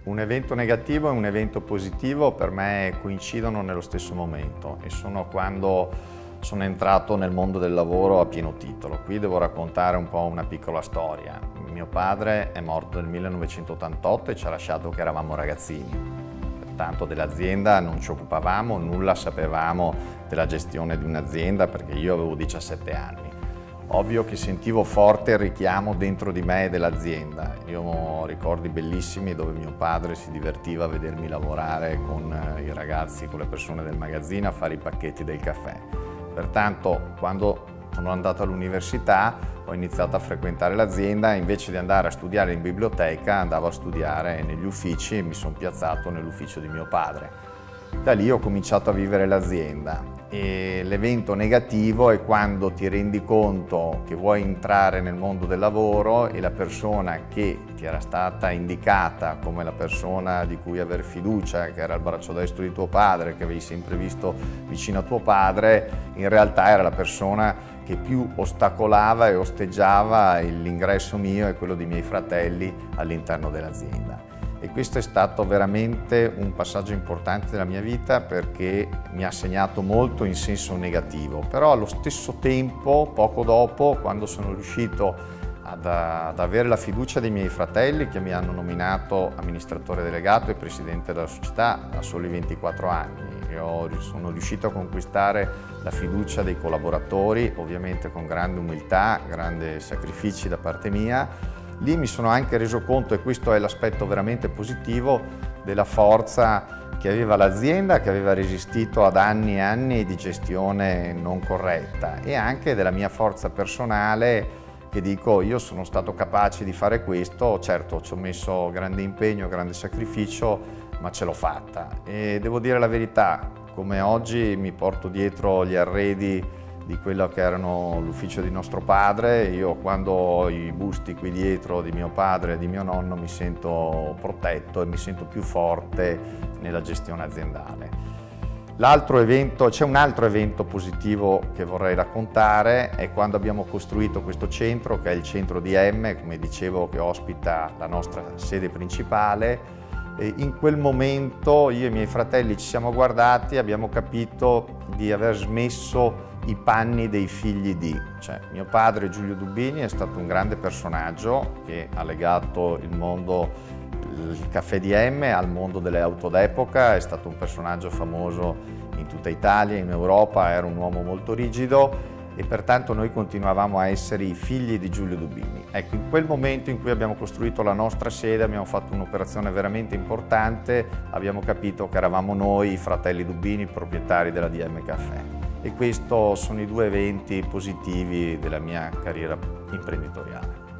Un evento negativo e un evento positivo per me coincidono nello stesso momento e sono quando sono entrato nel mondo del lavoro a pieno titolo. Qui devo raccontare un po' una piccola storia. Mio padre è morto nel 1988 e ci ha lasciato che eravamo ragazzini. Pertanto dell'azienda non ci occupavamo, nulla sapevamo della gestione di un'azienda perché io avevo 17 anni. Ovvio che sentivo forte il richiamo dentro di me dell'azienda. Io ho ricordi bellissimi dove mio padre si divertiva a vedermi lavorare con i ragazzi, con le persone del magazzino a fare i pacchetti del caffè. Pertanto, quando sono andato all'università, ho iniziato a frequentare l'azienda e invece di andare a studiare in biblioteca andavo a studiare negli uffici e mi sono piazzato nell'ufficio di mio padre. Da lì ho cominciato a vivere l'azienda e l'evento negativo è quando ti rendi conto che vuoi entrare nel mondo del lavoro e la persona che ti era stata indicata come la persona di cui aver fiducia, che era il braccio destro di tuo padre, che avevi sempre visto vicino a tuo padre, in realtà era la persona che più ostacolava e osteggiava l'ingresso mio e quello dei miei fratelli all'interno dell'azienda. E questo è stato veramente un passaggio importante della mia vita perché mi ha segnato molto in senso negativo, però allo stesso tempo, poco dopo, quando sono riuscito ad avere la fiducia dei miei fratelli che mi hanno nominato amministratore delegato e presidente della società a soli 24 anni, sono riuscito a conquistare la fiducia dei collaboratori, ovviamente con grande umiltà, grandi sacrifici da parte mia. Lì mi sono anche reso conto, e questo è l'aspetto veramente positivo, della forza che aveva l'azienda, che aveva resistito ad anni e anni di gestione non corretta, e anche della mia forza personale che dico io sono stato capace di fare questo, certo ci ho messo grande impegno, grande sacrificio, ma ce l'ho fatta. E devo dire la verità, come oggi mi porto dietro gli arredi di quello che erano l'ufficio di nostro padre, io quando ho i busti qui dietro di mio padre e di mio nonno mi sento protetto e mi sento più forte nella gestione aziendale. C'è un altro evento positivo che vorrei raccontare, è quando abbiamo costruito questo centro che è il centro DM, come dicevo, che ospita la nostra sede principale. E in quel momento io e i miei fratelli ci siamo guardati e abbiamo capito di aver smesso i panni dei figli cioè mio padre Giulio Dubini è stato un grande personaggio che ha legato il caffè DM al mondo delle auto d'epoca, è stato un personaggio famoso in tutta Italia, in Europa, era un uomo molto rigido e pertanto noi continuavamo a essere i figli di Giulio Dubini. Ecco, in quel momento in cui abbiamo costruito la nostra sede abbiamo fatto un'operazione veramente importante, abbiamo capito che eravamo noi i fratelli Dubini, proprietari della DM Caffè. E questi sono i due eventi positivi della mia carriera imprenditoriale.